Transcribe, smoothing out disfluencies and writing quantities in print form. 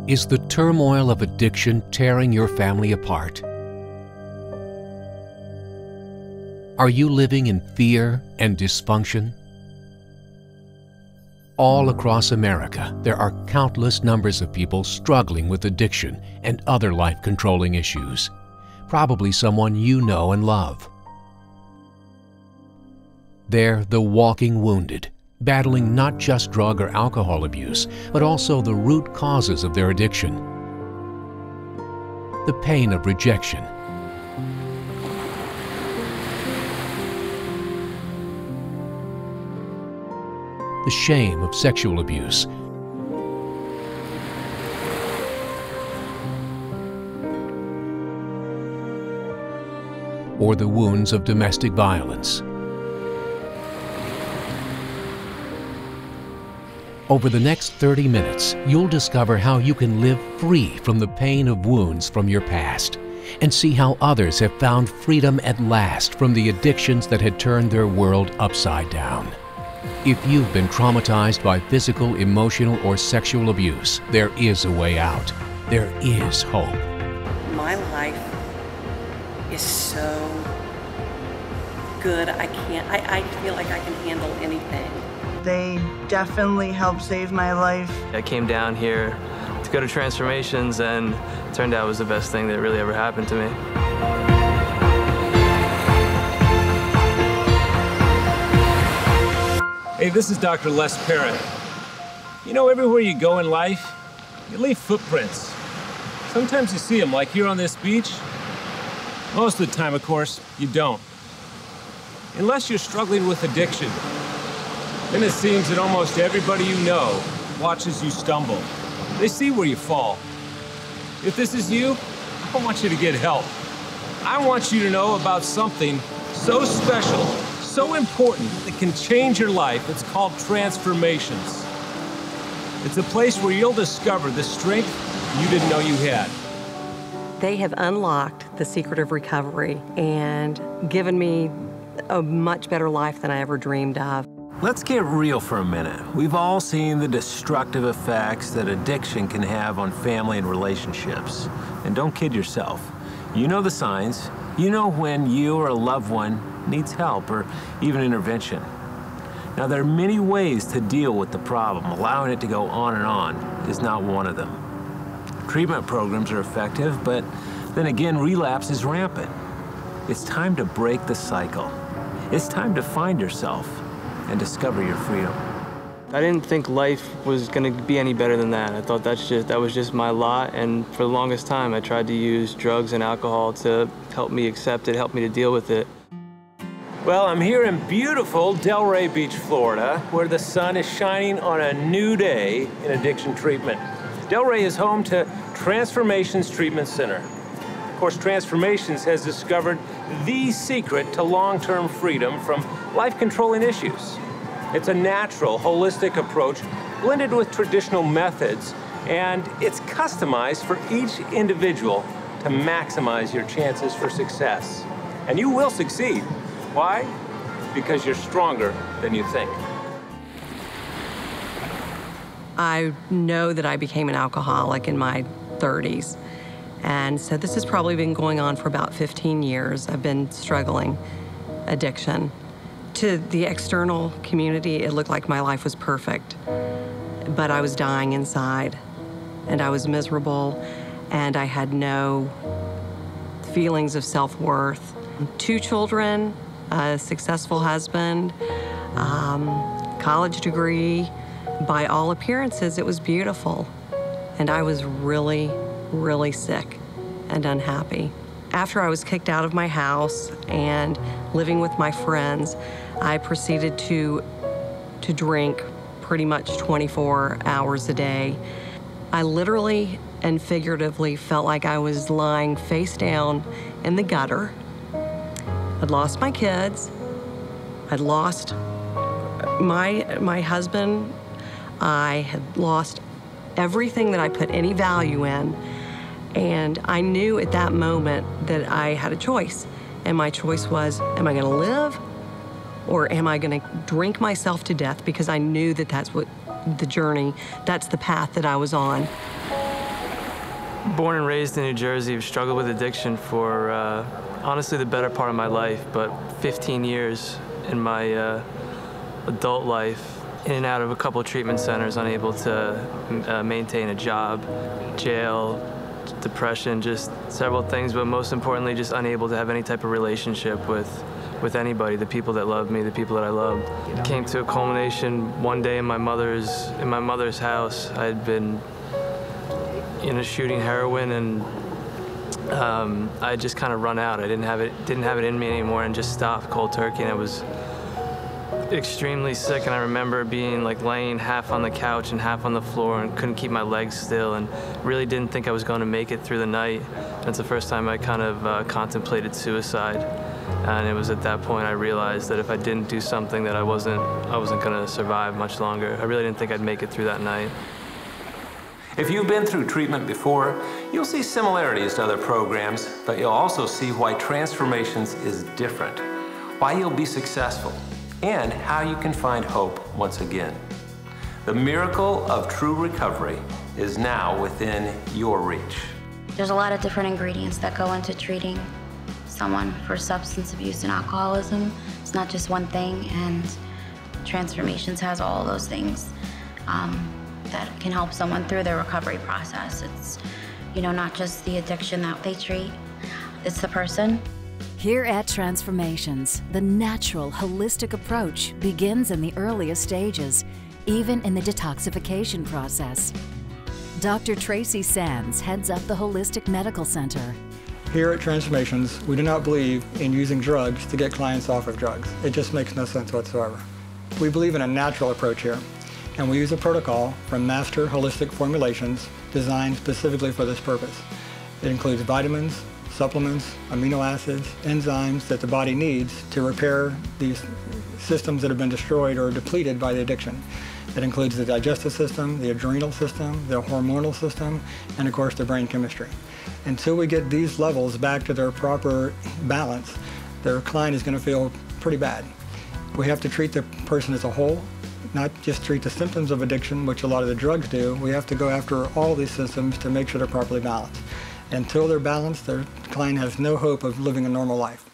Is the turmoil of addiction tearing your family apart? Are you living in fear and dysfunction? All across America, there are countless numbers of people struggling with addiction and other life-controlling issues. Probably someone you know and love. They're the walking wounded, battling not just drug or alcohol abuse, but also the root causes of their addiction. The pain of rejection, the shame of sexual abuse, or the wounds of domestic violence. Over the next 30 minutes, you'll discover how you can live free from the pain of wounds from your past and see how others have found freedom at last from the addictions that had turned their world upside down. If you've been traumatized by physical, emotional, or sexual abuse, there is a way out. There is hope. My life is so good. I feel like I can handle anything. They definitely helped save my life. I came down here to go to Transformations, and it turned out it was the best thing that really ever happened to me. Hey, this is Dr. Les Parrott. You know, everywhere you go in life, you leave footprints. Sometimes you see them, like here on this beach. Most of the time, of course, you don't. Unless you're struggling with addiction. Then it seems that almost everybody you know watches you stumble. They see where you fall. If this is you, I want you to get help. I want you to know about something so special, so important, that can change your life. It's called Transformations. It's a place where you'll discover the strength you didn't know you had. They have unlocked the secret of recovery and given me a much better life than I ever dreamed of. Let's get real for a minute. We've all seen the destructive effects that addiction can have on family and relationships. And don't kid yourself. You know the signs. You know when you or a loved one needs help or even intervention. Now, there are many ways to deal with the problem. Allowing it to go on and on is not one of them. Treatment programs are effective, but then again, relapse is rampant. It's time to break the cycle. It's time to find yourself and discover your freedom. I didn't think life was going to be any better than that. I thought that was just my lot, and for the longest time I tried to use drugs and alcohol to help me accept it, help me to deal with it. Well, I'm here in beautiful Delray Beach, Florida, where the sun is shining on a new day in addiction treatment. Delray is home to Transformations Treatment Center. Of course, Transformations has discovered the secret to long-term freedom from life-controlling issues. It's a natural, holistic approach blended with traditional methods, and it's customized for each individual to maximize your chances for success. And you will succeed. Why? Because you're stronger than you think. I know that I became an alcoholic in my 30s. And so this has probably been going on for about 15 years. I've been struggling addiction. To the external community, it looked like my life was perfect. But I was dying inside, and I was miserable, and I had no feelings of self-worth. 2 children, a successful husband, college degree. By all appearances, it was beautiful. And I was really, really sick and unhappy. After I was kicked out of my house and living with my friends, I proceeded to drink pretty much 24 hours a day. I literally and figuratively felt like I was lying face down in the gutter. I'd lost my kids. I'd lost my husband. I had lost everything that I put any value in. And I knew at that moment that I had a choice. And my choice was, am I going to live or am I going to drink myself to death? Because I knew that that's what the journey, that's the path that I was on. Born and raised in New Jersey, I've struggled with addiction for honestly the better part of my life, but 15 years in my adult life, in and out of a couple of treatment centers, unable to maintain a job, jail, depression, just several things, but most importantly, just unable to have any type of relationship with anybody, the people that loved me, the people that I loved. It came to a culmination one day in my mother's house. I had been shooting heroin, and I had just kind of run out. I didn't have it in me anymore, and just stopped cold turkey. And I was extremely sick, and I remember being like laying half on the couch and half on the floor, and couldn't keep my legs still, and really didn't think I was going to make it through the night. And it's the first time I kind of contemplated suicide. And it was at that point I realized that if I didn't do something, that I wasn't going to survive much longer. I really didn't think I'd make it through that night. If you've been through treatment before, you'll see similarities to other programs, but you'll also see why Transformations is different, why you'll be successful, and how you can find hope once again. The miracle of true recovery is now within your reach. There's a lot of different ingredients that go into treating someone for substance abuse and alcoholism. It's not just one thing, and Transformations has all those things that can help someone through their recovery process. It's, not just the addiction that they treat, it's the person. Here at Transformations, the natural, holistic approach begins in the earliest stages, even in the detoxification process. Dr. Tracy Sands heads up the Holistic Medical Center. Here at Transformations, we do not believe in using drugs to get clients off of drugs. It just makes no sense whatsoever. We believe in a natural approach here, and we use a protocol from Master Holistic Formulations designed specifically for this purpose. It includes vitamins, supplements, amino acids, enzymes that the body needs to repair these systems that have been destroyed or depleted by the addiction. It includes the digestive system, the adrenal system, the hormonal system, and of course the brain chemistry. Until we get these levels back to their proper balance, their client is going to feel pretty bad. We have to treat the person as a whole, not just treat the symptoms of addiction, which a lot of the drugs do. We have to go after all these systems to make sure they're properly balanced. Until they're balanced, their client has no hope of living a normal life.